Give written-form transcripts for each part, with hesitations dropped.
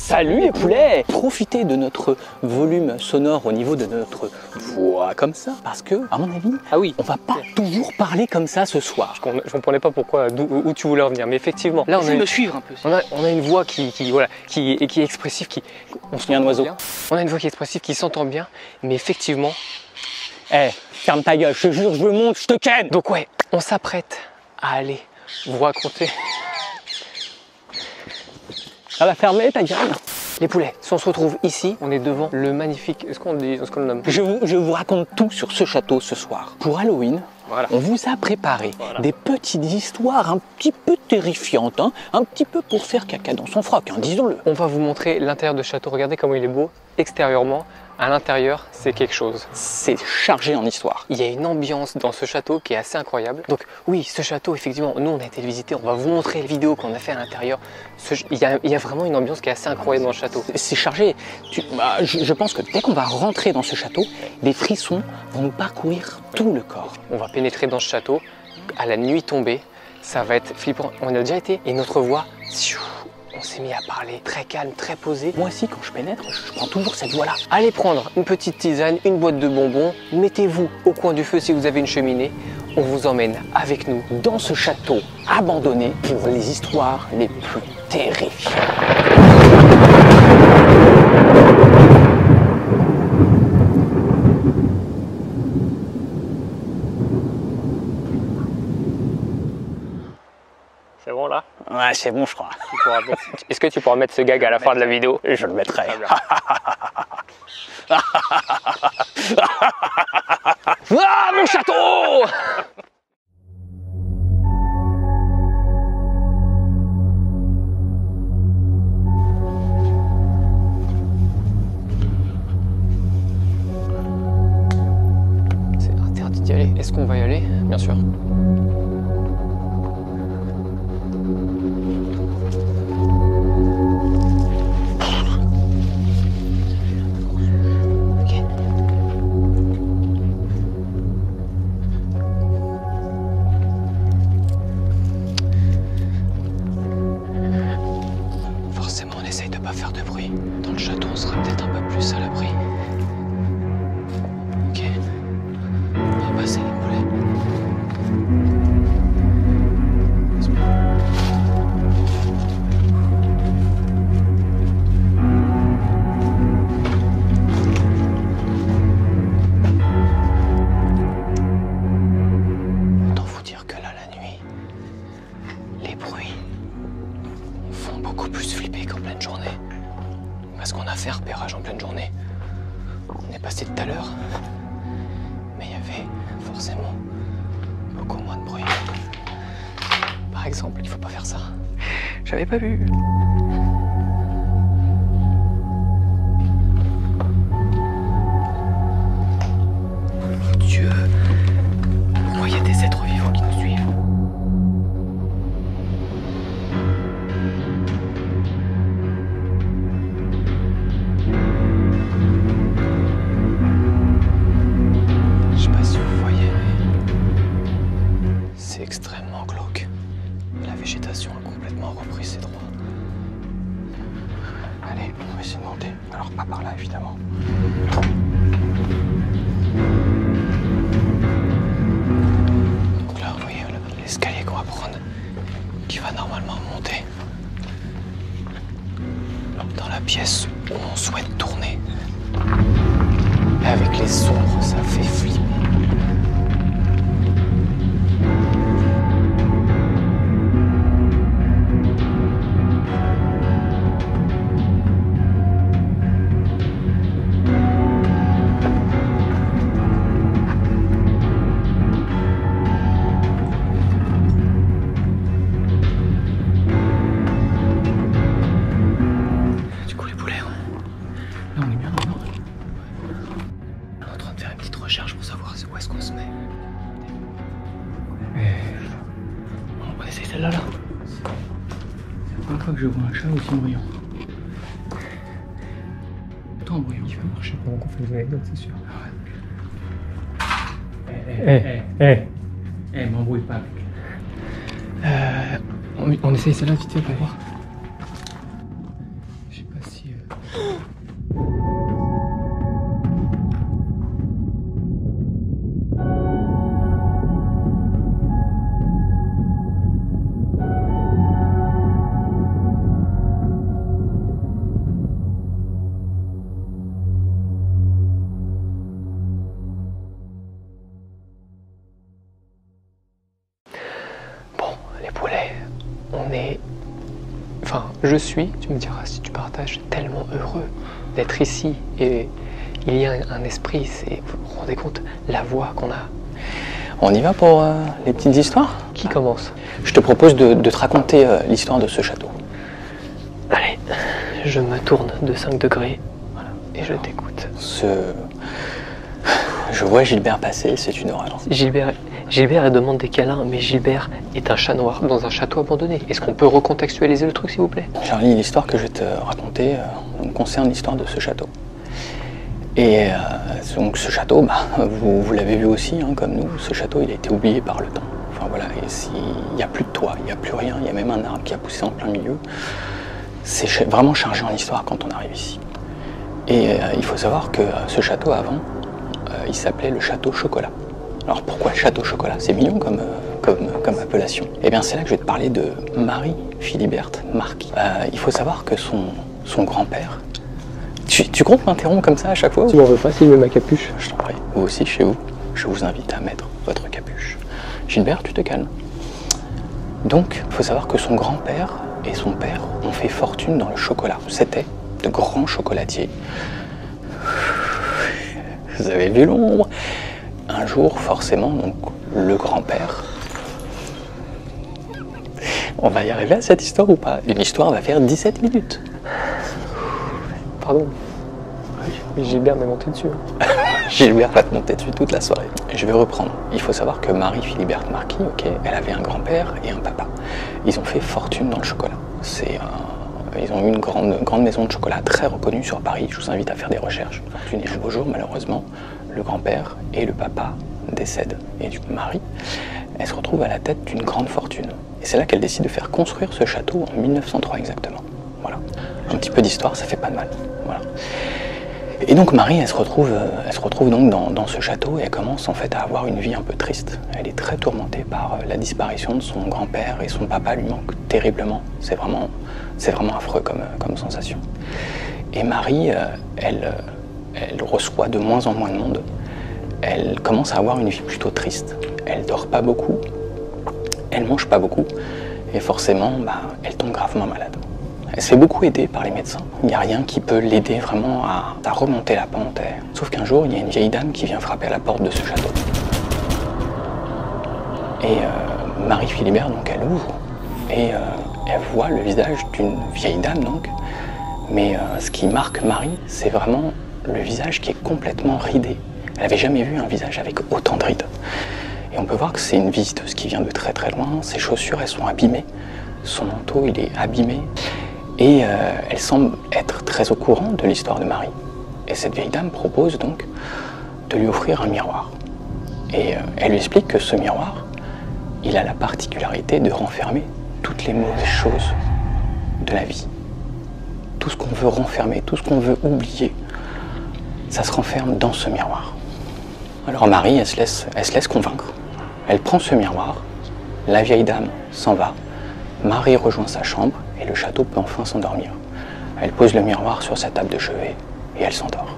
Salut les poulets! Profitez de notre volume sonore au niveau de notre voix comme ça, parce que, à mon avis, on va pas toujours parler comme ça ce soir. Je comprenais pas pourquoi, où tu voulais en venir, mais effectivement, là on a me suivre un peu. On a une voix qui est expressive, on se dit un oiseau. On a une voix qui est expressive, qui s'entend bien, mais effectivement. Ferme ta gueule, je te jure, je me monte, je te ken. Donc ouais, on s'apprête à aller vous raconter. Ça va fermer ta gueule. Les poulets, si on se retrouve ici, on est devant le magnifique, est-ce qu'on le nomme? Je vous raconte tout sur ce château ce soir. Pour Halloween, on vous a préparé des petites histoires un petit peu terrifiantes, un petit peu pour faire caca dans son froc, disons-le. On va vous montrer l'intérieur du château, regardez comment il est beau, extérieurement. À l'intérieur, c'est quelque chose. C'est chargé en histoire. Il y a une ambiance dans ce château qui est assez incroyable. Donc oui, ce château, effectivement, nous on a été le visiter, on va vous montrer les vidéos qu'on a fait à l'intérieur. Il y a vraiment une ambiance qui est assez incroyable dans le château. C'est chargé. Je pense que dès qu'on va rentrer dans ce château, des frissons vont nous parcourir tout le corps. On va pénétrer dans ce château à la nuit tombée. Ça va être flippant. On a déjà été et notre voix... On s'est mis à parler très calme, très posé. Moi aussi, quand je pénètre, je prends toujours cette voix-là. Allez prendre une petite tisane, une boîte de bonbons. Mettez-vous au coin du feu si vous avez une cheminée. On vous emmène avec nous dans ce château abandonné pour les histoires les plus terrifiantes. C'est bon là? Ouais, c'est bon, je crois. Est-ce que tu pourras mettre ce gag à la fin de la vidéo? Je le mettrai. Ah, mon château! C'est interdit d'y aller. Est-ce qu'on va y aller? Bien sûr. Faire de bruit. Dans le château, on sera peut-être un peu plus à l'abri. Ok. On va passer les poulets. Autant vous dire que là, la nuit, les bruits font beaucoup plus flipper qu'en pleine journée. Parce qu'on a fait un repérage en pleine journée. On est passé tout à l'heure, mais il y avait forcément beaucoup moins de bruit. Par exemple, il faut pas faire ça. J'avais pas vu. Mon Dieu, pourquoi il y a des êtres vivants qui nous suivent? Extrêmement glauque. La végétation a complètement repris ses droits. Allez, on va essayer de monter. Alors pas par là évidemment. Donc là vous voyez l'escalier qu'on va prendre qui va normalement monter dans la pièce où on souhaite tourner. Et avec les ombres ça fait flipper. Celle-là, là. C'est la première fois que je vois un chat aussi bruyant. Autant bruyant. Il va marcher pendant qu'on fait les anecdotes, c'est sûr. M'embrouille pas avec. On essaye celle-là vite fait pour voir. Je sais pas si... Je suis, tu me diras si tu partages, tellement heureux d'être ici. Et il y a un esprit, vous vous rendez compte, la voix qu'on a. On y va pour les petites histoires? Qui commence? Je te propose de te raconter l'histoire de ce château. Allez, je me tourne de 5 degrés voilà, et je t'écoute. Je vois Gilbert passer, c'est une horreur. Gilbert elle demande des câlins, mais Gilbert est un chat noir dans un château abandonné. Est-ce qu'on peut recontextualiser le truc, s'il vous plaît? Charlie, l'histoire que je vais te raconter concerne l'histoire de ce château. Et donc ce château, vous l'avez vu aussi, hein, comme nous, ce château il a été oublié par le temps. Enfin voilà, il n'y a plus de toit, il n'y a plus rien, il y a même un arbre qui a poussé en plein milieu. C'est vraiment chargé en histoire quand on arrive ici. Et il faut savoir que ce château avant, il s'appelait le château Chocolat. Alors pourquoi Château Chocolat? C'est mignon comme appellation. Eh bien c'est là que je vais te parler de Marie Philiberte Marquis. Il faut savoir que son grand-père... Tu comptes m'interrompre comme ça à chaque fois? Tu m'en veux pas s'il met ma capuche? Je t'en prie. Vous aussi chez vous, je vous invite à mettre votre capuche. Gilbert, tu te calmes. Donc il faut savoir que son grand-père et son père ont fait fortune dans le chocolat. C'était de grands chocolatiers. Vous avez vu l'ombre? Un jour, forcément, donc le grand-père... On va y arriver à cette histoire ou pas? Une histoire va faire 17 minutes. Pardon. Mais Gilbert m'est monté dessus. Gilbert va te monter dessus toute la soirée. Je vais reprendre. Il faut savoir que Marie Philiberte Marquis, elle avait un grand-père et un papa. Ils ont fait fortune dans le chocolat. Ils ont eu une grande maison de chocolat très reconnue sur Paris. Je vous invite à faire des recherches. Et un beau jour, malheureusement, le grand-père et le papa décèdent. Et du coup, Marie, elle se retrouve à la tête d'une grande fortune. Et c'est là qu'elle décide de faire construire ce château en 1903 exactement. Voilà. Un petit peu d'histoire, ça fait pas de mal. Voilà. Et donc Marie, elle se retrouve donc dans ce château et elle commence en fait à avoir une vie un peu triste. Elle est très tourmentée par la disparition de son grand-père et son papa lui manque terriblement. C'est vraiment affreux comme sensation. Et Marie, elle reçoit de moins en moins de monde. Elle commence à avoir une vie plutôt triste. Elle dort pas beaucoup, elle mange pas beaucoup et forcément, elle tombe gravement malade. Elle se fait beaucoup aider par les médecins. Il n'y a rien qui peut l'aider vraiment à remonter la pente. Sauf qu'un jour, il y a une vieille dame qui vient frapper à la porte de ce château. Et Marie Philibert, donc, elle ouvre et elle voit le visage d'une vieille dame, donc. Mais ce qui marque Marie, c'est vraiment le visage qui est complètement ridé. Elle n'avait jamais vu un visage avec autant de rides. Et on peut voir que c'est une visiteuse qui vient de très très loin. Ses chaussures, elles sont abîmées. Son manteau, il est abîmé. Et elle semble être très au courant de l'histoire de Marie. Et cette vieille dame propose donc de lui offrir un miroir. Et elle lui explique que ce miroir, il a la particularité de renfermer toutes les mauvaises choses de la vie. Tout ce qu'on veut renfermer, tout ce qu'on veut oublier, ça se renferme dans ce miroir. Alors Marie, elle se laisse convaincre. Elle prend ce miroir, la vieille dame s'en va, Marie rejoint sa chambre et le château peut enfin s'endormir. Elle pose le miroir sur sa table de chevet et elle s'endort.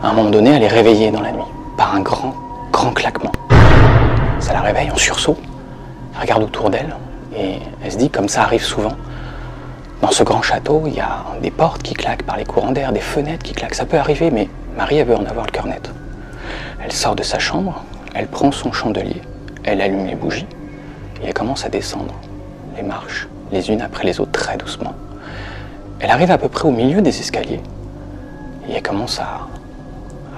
À un moment donné, elle est réveillée dans la nuit par un grand claquement. Ça la réveille en sursaut. Elle regarde autour d'elle et elle se dit, comme ça arrive souvent, dans ce grand château, il y a des portes qui claquent par les courants d'air, des fenêtres qui claquent. Ça peut arriver, mais Marie, elle veut en avoir le cœur net. Elle sort de sa chambre, elle prend son chandelier, elle allume les bougies et elle commence à descendre les marches, les unes après les autres, très doucement. Elle arrive à peu près au milieu des escaliers et elle commence à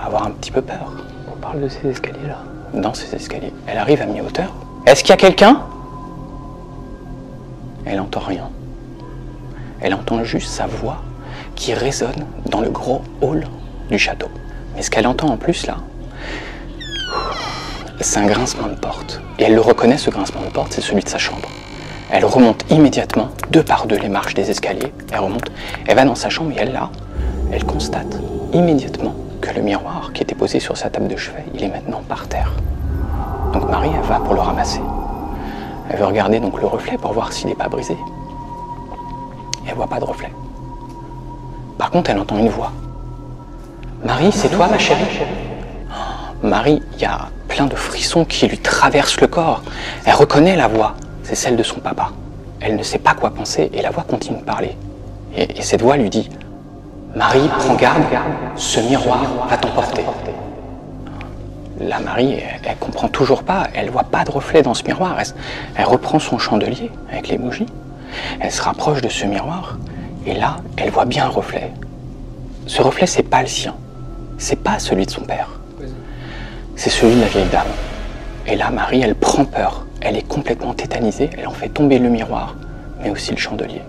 avoir un petit peu peur. On parle de ces escaliers-là. Dans ces escaliers. Elle arrive à mi-hauteur. Est-ce qu'il y a quelqu'un? Elle n'entend rien. Elle entend juste sa voix qui résonne dans le gros hall du château. Mais ce qu'elle entend en plus là, c'est un grincement de porte. Et elle le reconnaît, ce grincement de porte, c'est celui de sa chambre. Elle remonte immédiatement, deux par deux, les marches des escaliers. Elle remonte, elle va dans sa chambre et elle constate immédiatement que le miroir qui était posé sur sa table de chevet, il est maintenant par terre. Donc Marie, elle va pour le ramasser. Elle veut regarder donc le reflet pour voir s'il n'est pas brisé. Et elle voit pas de reflet. Par contre, elle entend une voix. Marie, c'est toi ma chérie? Marie, il y a plein de frissons qui lui traversent le corps. Elle reconnaît la voix, c'est celle de son papa. Elle ne sait pas quoi penser et la voix continue de parler. Et cette voix lui dit « Marie, prends garde, ce miroir va t'emporter. » La Marie, elle comprend toujours pas, elle voit pas de reflet dans ce miroir. Elle reprend son chandelier avec les bougies, elle se rapproche de ce miroir et là, elle voit bien un reflet. Ce reflet, c'est pas le sien, c'est pas celui de son père. C'est celui de la vieille dame. Et là, Marie, elle prend peur. Elle est complètement tétanisée. Elle en fait tomber le miroir, mais aussi le chandelier,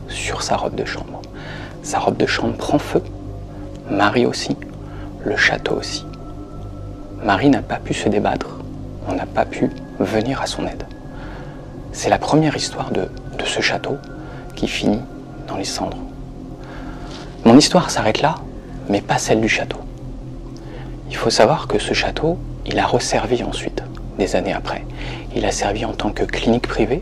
sur sa robe de chambre. Sa robe de chambre prend feu. Marie aussi. Le château aussi. Marie n'a pas pu se débattre. On n'a pas pu venir à son aide. C'est la première histoire de ce château qui finit dans les cendres. Mon histoire s'arrête là, mais pas celle du château. Il faut savoir que ce château, il a resservi ensuite, des années après. Il a servi en tant que clinique privée,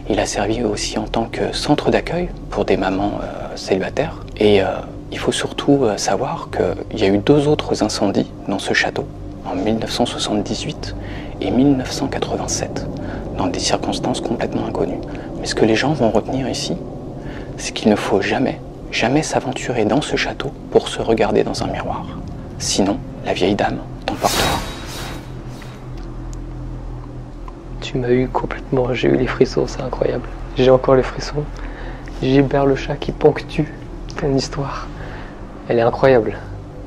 il a servi aussi en tant que centre d'accueil pour des mamans célibataires. Et il faut surtout savoir qu'il y a eu deux autres incendies dans ce château, en 1978 et 1987, dans des circonstances complètement inconnues. Mais ce que les gens vont retenir ici, c'est qu'il ne faut jamais s'aventurer dans ce château pour se regarder dans un miroir. Sinon, la vieille dame t'emportera. Tu m'as eu complètement, j'ai eu les frissons, c'est incroyable. J'ai encore les frissons. Gilbert le chat qui ponctue ton histoire. Elle est incroyable.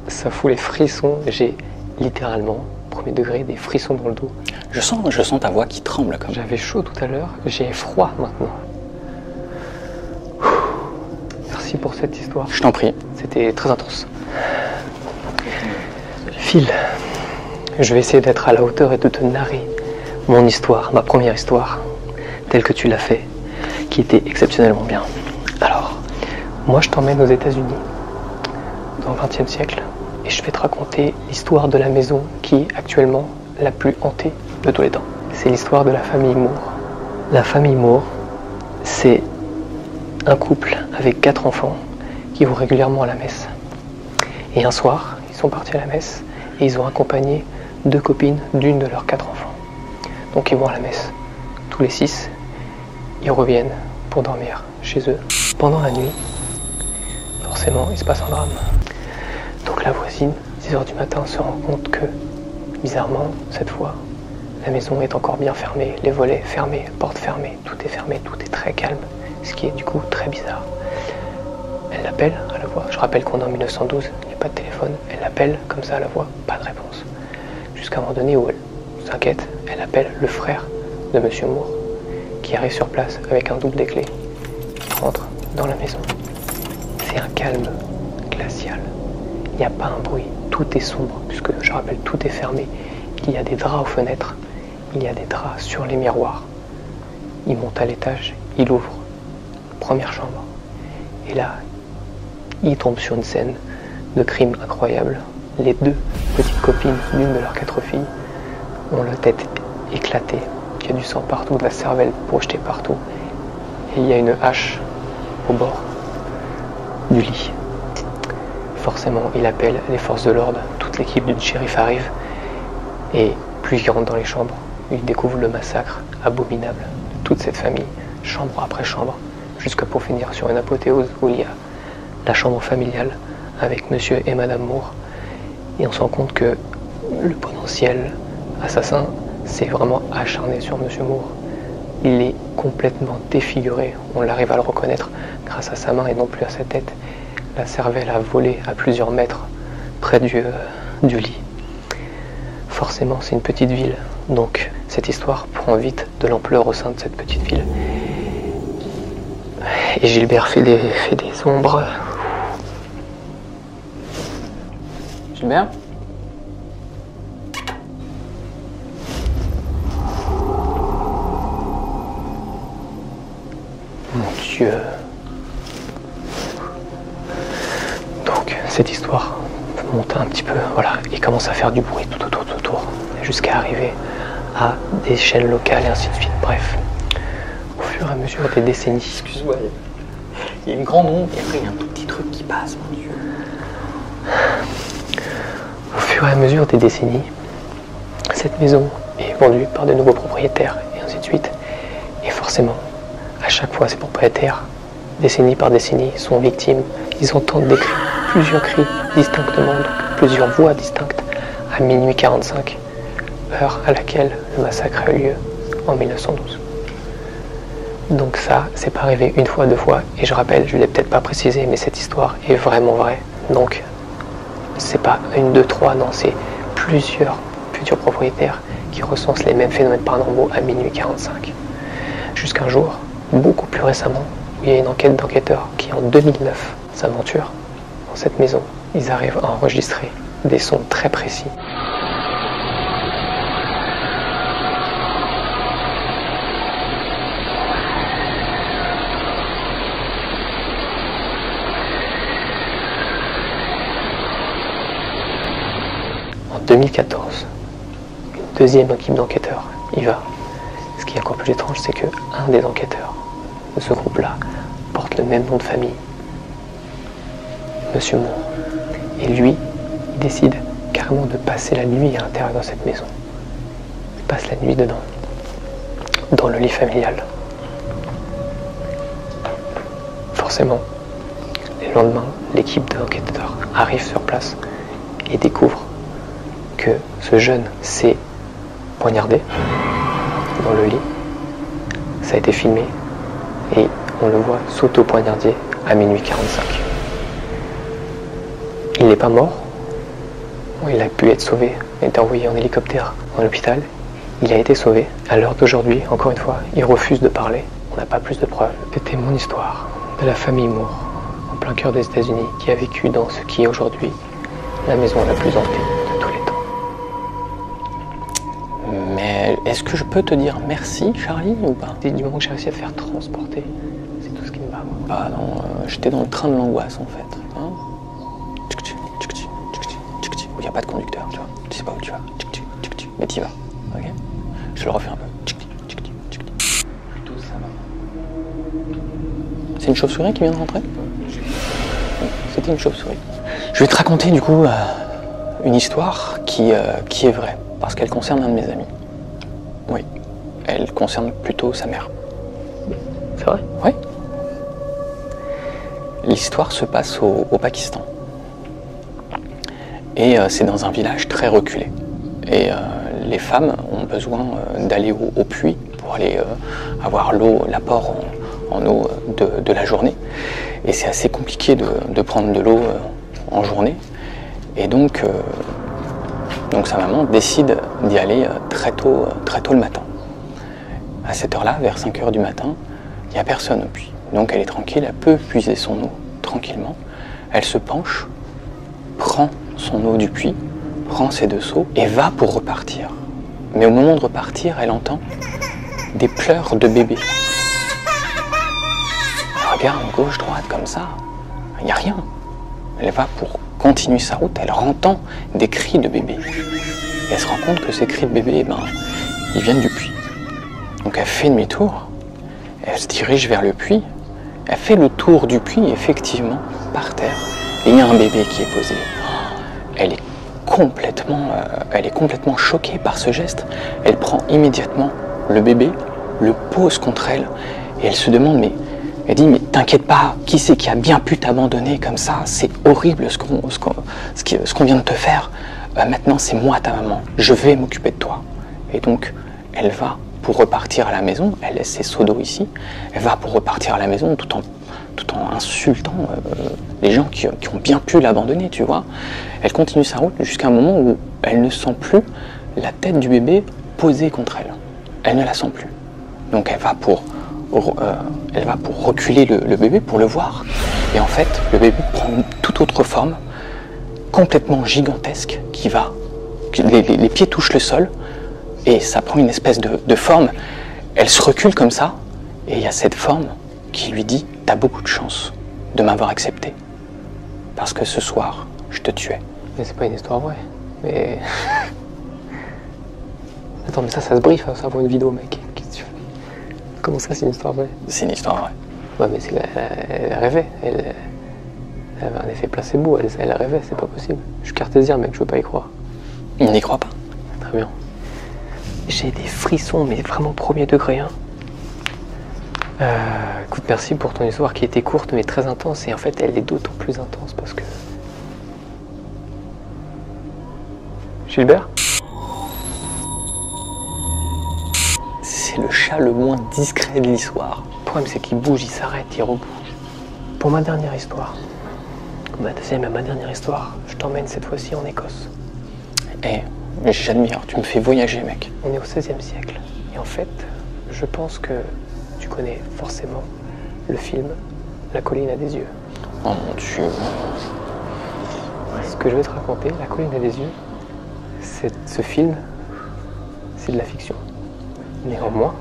Ça fout les frissons. J'ai littéralement, premier degré, des frissons dans le dos. Je sens ta voix qui tremble comme. J'avais chaud tout à l'heure, j'ai froid maintenant. Merci pour cette histoire. Je t'en prie. C'était très intense. Phil, je vais essayer d'être à la hauteur et de te narrer mon histoire, ma première histoire, telle que tu l'as fait, qui était exceptionnellement bien. Alors, moi je t'emmène aux États-Unis, dans le XXe siècle, et je vais te raconter l'histoire de la maison qui est actuellement la plus hantée de tous les temps. C'est l'histoire de la famille Moore. La famille Moore, c'est un couple avec 4 enfants qui vont régulièrement à la messe. Et un soir, ils sont partis à la messe et ils ont accompagné 2 copines d'une de leurs 4 enfants. Donc ils vont à la messe. Tous les 6, ils reviennent pour dormir chez eux. Pendant la nuit, forcément, il se passe un drame. Donc la voisine, 6 h du matin, se rend compte que, bizarrement, cette fois, la maison est encore bien fermée, les volets fermés, portes fermées, tout est très calme, ce qui est du coup très bizarre. Elle l'appelle à la voix, je rappelle qu'on est en 1912, il n'y a pas de téléphone, elle l'appelle comme ça à la voix, pas de réponse. Jusqu'à un moment donné où elle s'inquiète, elle appelle le frère de Monsieur Moore, qui arrive sur place avec un double des clés, qui rentre dans la maison. C'est un calme glacial, il n'y a pas un bruit, tout est sombre, puisque je rappelle, tout est fermé. Il y a des draps aux fenêtres, il y a des draps sur les miroirs. Il monte à l'étage, il ouvre la première chambre, et là, il tombe sur une scène de crime incroyable. Les 2 petites copines d'une de leurs 4 filles ont la tête éclatée, il y a du sang partout, de la cervelle projetée partout, et il y a une hache au bord du lit. Forcément, il appelle les forces de l'ordre, toute l'équipe du shérif arrive, et plus il rentre dans les chambres, il découvre le massacre abominable de toute cette famille, chambre après chambre, jusqu'à pour finir sur une apothéose où il y a la chambre familiale avec monsieur et madame Moore. Et on se rend compte que le potentiel assassin s'est vraiment acharné sur monsieur Moore. Il est complètement défiguré, on arrive à le reconnaître grâce à sa main et non plus à sa tête. La cervelle a volé à plusieurs mètres près du lit. Forcément, c'est une petite ville, donc cette histoire prend vite de l'ampleur au sein de cette petite ville. Et Gilbert fait des ombres. Gilbert ? Dieu. Donc cette histoire monte un petit peu, voilà, il commence à faire du bruit tout autour, jusqu'à arriver à des chaînes locales et ainsi de suite. Bref, au fur et à mesure des décennies, Excuse-moi, il y a une grande ombre et après il y a un tout petit truc qui passe, mon Dieu. Au fur et à mesure des décennies, cette maison est vendue par de nouveaux propriétaires et ainsi de suite. Et forcément, à chaque fois, ces propriétaires, décennie par décennie, sont victimes. Ils entendent des cris, plusieurs cris distinctement, donc plusieurs voix distinctes, à minuit 45, heure à laquelle le massacre a eu lieu en 1912. Donc ça, c'est pas arrivé une fois, deux fois, et je rappelle, je ne l'ai peut-être pas précisé, mais cette histoire est vraiment vraie. Donc, c'est pas une, deux, trois, non, c'est plusieurs futurs propriétaires qui recensent les mêmes phénomènes paranormaux à minuit 45. Jusqu'un jour, beaucoup plus récemment, où il y a une enquête d'enquêteurs qui, en 2009, s'aventure dans cette maison. Ils arrivent à enregistrer des sons très précis. En 2014, une deuxième équipe d'enquêteurs y va. Ce qui est encore plus étrange, c'est que un des enquêteurs de ce groupe-là porte le même nom de famille, Monsieur Moore. Et lui, il décide carrément de passer la nuit à l'intérieur de cette maison. Il passe la nuit dedans, dans le lit familial. Forcément, le lendemain, l'équipe d'enquêteurs arrive sur place et découvre que ce jeune s'est poignardé dans le lit. Ça a été filmé et on le voit s'auto-poignarder à minuit 45. Il n'est pas mort. Bon, il a pu être sauvé. Il a été envoyé en hélicoptère en hôpital. Il a été sauvé. À l'heure d'aujourd'hui, encore une fois, il refuse de parler. On n'a pas plus de preuves. C'était mon histoire de la famille Moore, en plein cœur des États-Unis, qui a vécu dans ce qui est aujourd'hui la maison la plus hantée de tous les temps. Mais est-ce que je peux te dire merci, Charlie, ou pas? Du moment que j'ai réussi à faire transporter, c'est tout ce qui me va. Ah non, j'étais dans le train de l'angoisse en fait. Hein, il n'y a pas de conducteur, tu vois. Tu sais pas où tu vas. Mais tu y vas, ok? Je le refais un peu. Plutôt ça va. C'est une chauve-souris qui vient de rentrer? C'était une chauve-souris. Je vais te raconter du coup une histoire qui est vraie, parce qu'elle concerne un de mes amis. Oui, elle concerne plutôt sa mère. C'est vrai? Oui. L'histoire se passe au Pakistan. Et c'est dans un village très reculé. Et les femmes ont besoin d'aller au puits pour aller avoir l'eau, l'apport en eau de la journée. Et c'est assez compliqué de prendre de l'eau en journée. Et donc sa maman décide d'y aller très tôt le matin. À cette heure-là, vers 5 h du matin, il n'y a personne au puits. Donc elle est tranquille, elle peut puiser son eau tranquillement. Elle se penche, prend son eau du puits, prend ses 2 seaux et va pour repartir. Mais au moment de repartir, elle entend des pleurs de bébé. Elle regarde gauche, droite comme ça, il n'y a rien. Elle va pour continuer sa route, elle entend des cris de bébé. Et elle se rend compte que ces cris de bébé, ils viennent du puits. Donc elle fait demi-tour, elle se dirige vers le puits, elle fait le tour du puits, effectivement, par terre, et il y a un bébé qui est posé. Elle est complètement choquée par ce geste. Elle prend immédiatement le bébé, le pose contre elle, et elle se demande, mais t'inquiète pas, qui c'est qui a bien pu t'abandonner comme ça? C'est horrible ce qu'on vient de te faire. Maintenant, c'est moi ta maman, je vais m'occuper de toi. Et donc, elle va pour repartir à la maison, elle laisse ses seaux d'eau ici, elle va pour repartir à la maison tout en insultant les gens qui ont bien pu l'abandonner, tu vois. Elle continue sa route jusqu'à un moment où elle ne sent plus la tête du bébé posée contre elle. Elle ne la sent plus. Donc elle va pour reculer le bébé pour le voir. Et en fait, le bébé prend une toute autre forme, complètement gigantesque, les pieds touchent le sol, et ça prend une espèce de forme. Elle se recule comme ça, et il y a cette forme qui lui dit « T'as beaucoup de chance de m'avoir accepté, parce que ce soir, je te tuais. » Mais c'est pas une histoire vraie. Mais... Attends, mais ça se briefe, ça pour une vidéo, mec. Qu'est-ce que tu fais? Comment ça, c'est une histoire vraie? C'est une histoire vraie. Ouais, mais elle rêvait. Elle avait un effet placebo, elle rêvait, c'est pas possible. Je suis cartésien, mec, je veux pas y croire. Il n'y croit pas. Très bien. J'ai des frissons, mais vraiment premier degré. Hein. Écoute, merci pour ton histoire qui était courte, mais très intense. Et en fait, elle est d'autant plus intense parce que... Gilbert? C'est le chat le moins discret de l'histoire. Le problème, c'est qu'il bouge, il s'arrête, il rebouge. Pour ma dernière histoire, ma deuxième et ma dernière histoire, je t'emmène cette fois-ci en Écosse. Eh, j'admire, tu me fais voyager, mec. On est au XVIe siècle. Et en fait, je pense que tu connais forcément le film La colline a des yeux. Oh mon Dieu. Ce que je vais te raconter, La colline a des yeux, ce film, c'est de la fiction. Néanmoins,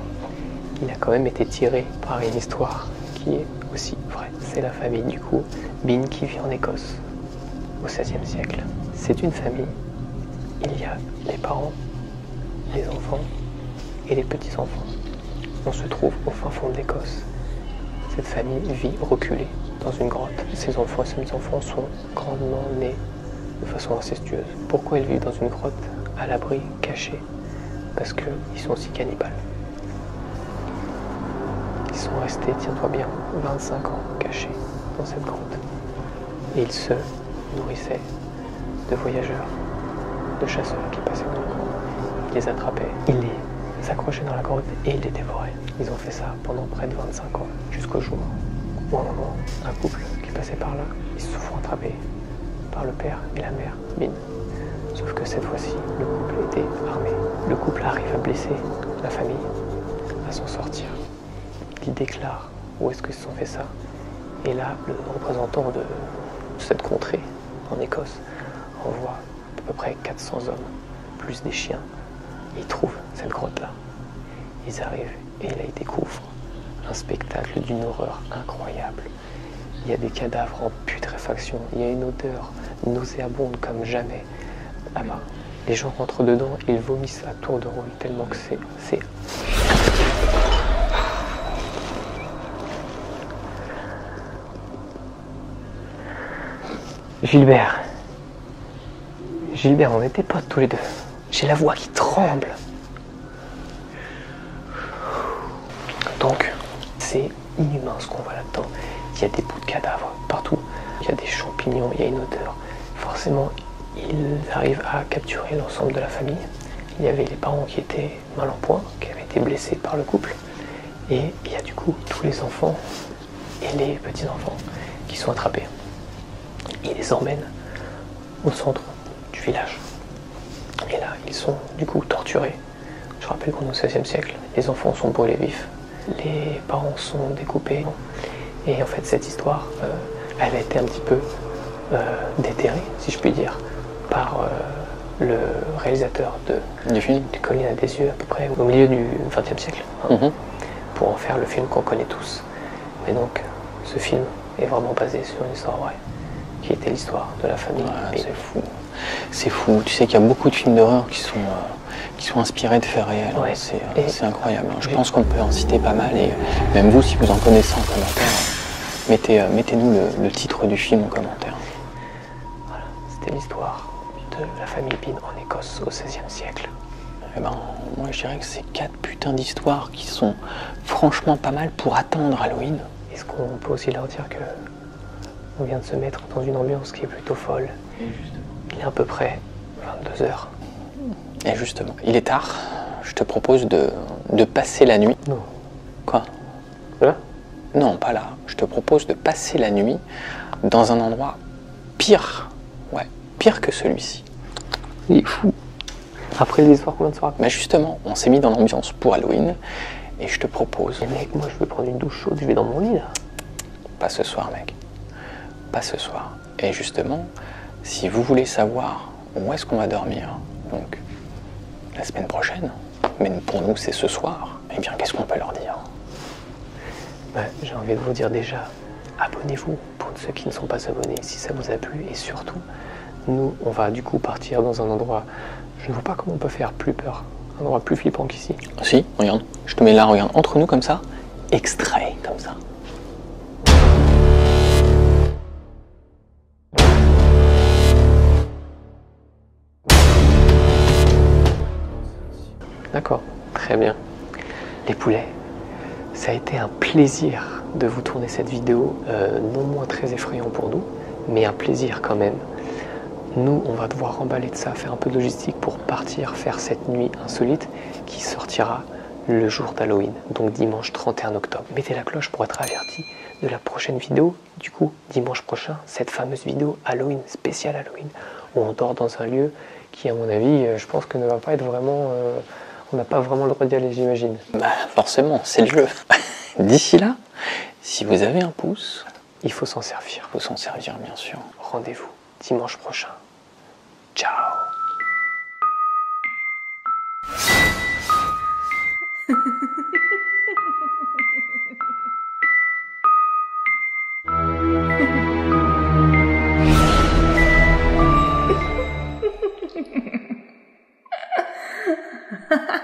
il a quand même été tiré par une histoire qui est aussi vraie. C'est la famille du coup Bean qui vit en Écosse au XVIe siècle. C'est une famille. Il y a les parents, les enfants et les petits-enfants. On se trouve au fin fond de l'Écosse. Cette famille vit reculée dans une grotte. Ces enfants et ces petits-enfants sont grandement nés de façon incestueuse. Pourquoi ils vivent dans une grotte, à l'abri, cachés? Parce qu'ils sont aussi cannibales. Ils sont restés, tiens-toi bien, 25 ans cachés dans cette grotte. Et ils se nourrissaient de voyageurs, de chasseurs qui passaient dans la grotte. Ils les attrapaient, ils les accrochaient dans la grotte et ils les dévoraient. Ils ont fait ça pendant près de 25 ans, jusqu'au jour où un moment, un couple qui passait par là, ils se font attraper par le père et la mère, Bean. Sauf que cette fois-ci, le couple était armé. Le couple arrive à blesser la famille, à s'en sortir. Il déclare où est-ce qu'ils se sont fait ça. Et là, le représentant de cette contrée, en Écosse, envoie à peu près 400 hommes, plus des chiens. Ils trouvent cette grotte-là. Ils arrivent et là, ils découvrent un spectacle d'une horreur incroyable. Il y a des cadavres en putréfaction, il y a une odeur nauséabonde comme jamais. Ah bah, les gens rentrent dedans, ils vomissent à tour de rôle tellement que c'est... Gilbert, on n'était pas tous les deux. J'ai la voix qui tremble. Donc, c'est inhumain ce qu'on voit là-dedans. Il y a des bouts de cadavres partout. Il y a des champignons, il y a une odeur. Forcément, ils arrivent à capturer l'ensemble de la famille. Il y avait les parents qui étaient mal en point, qui avaient été blessés par le couple. Et il y a du coup tous les enfants et les petits-enfants qui sont attrapés. Ils les emmènent au centre du village. Et là, ils sont du coup torturés. Je rappelle qu'on est au XVIe siècle. Les enfants sont brûlés vifs. Les parents sont découpés. Et en fait, cette histoire, elle a été un petit peu déterrée, si je puis dire, par le réalisateur du film du Colline à des yeux, à peu près au milieu du XXe siècle, hein, pour en faire le film qu'on connaît tous. Mais donc, ce film est vraiment basé sur une histoire vraie, qui était l'histoire de la famille. Ouais, c'est fou. C'est fou. Tu sais qu'il y a beaucoup de films d'horreur qui sont inspirés de faits réels. Ouais. C'est incroyable. Je pense qu'on peut en citer pas mal. Et même vous, si vous en connaissez en commentaire, mettez-nous le titre du film en commentaire. Voilà, c'était l'histoire de la famille Bean en Écosse au XVIe siècle. Eh ben, moi je dirais que c'est 4 putains d'histoires qui sont franchement pas mal pour attendre Halloween. Est-ce qu'on peut aussi leur dire que on vient de se mettre dans une ambiance qui est plutôt folle. Il est à peu près 22 h. Et justement, il est tard. Je te propose de passer la nuit. Non. Quoi? Là? Non, pas là. Je te propose de passer la nuit dans un endroit pire. Ouais, pire que celui-ci. Il est fou. Après l'histoire qu'on vient de se raconter. Mais justement, on s'est mis dans l'ambiance pour Halloween. Et je te propose... Mais mec, moi je veux prendre une douche chaude, je vais dans mon lit là. Pas ce soir, mec. Pas ce soir. Et justement, si vous voulez savoir où est-ce qu'on va dormir, donc la semaine prochaine, mais pour nous c'est ce soir, eh bien qu'est-ce qu'on peut leur dire? J'ai envie de vous dire déjà, abonnez-vous pour ceux qui ne sont pas abonnés si ça vous a plu. Et surtout, nous, on va du coup partir dans un endroit, je ne vois pas comment on peut faire plus peur, un endroit plus flippant qu'ici. Si, regarde, je te mets là, regarde, entre nous comme ça, extrait comme ça. D'accord, très bien. Les poulets, ça a été un plaisir de vous tourner cette vidéo, non moins très effrayant pour nous, mais un plaisir quand même. Nous, on va devoir emballer de ça, faire un peu de logistique pour partir faire cette nuit insolite qui sortira le jour d'Halloween, donc dimanche 31 octobre. Mettez la cloche pour être averti de la prochaine vidéo, du coup, dimanche prochain, cette fameuse vidéo Halloween, spéciale Halloween, où on dort dans un lieu qui, à mon avis, je pense que ne va pas être vraiment... on n'a pas vraiment le droit d'y aller, j'imagine. Bah forcément, c'est le jeu. D'ici là, si vous avez un pouce, il faut s'en servir. Il faut s'en servir, bien sûr. Rendez-vous dimanche prochain. Ciao. Ha ha ha.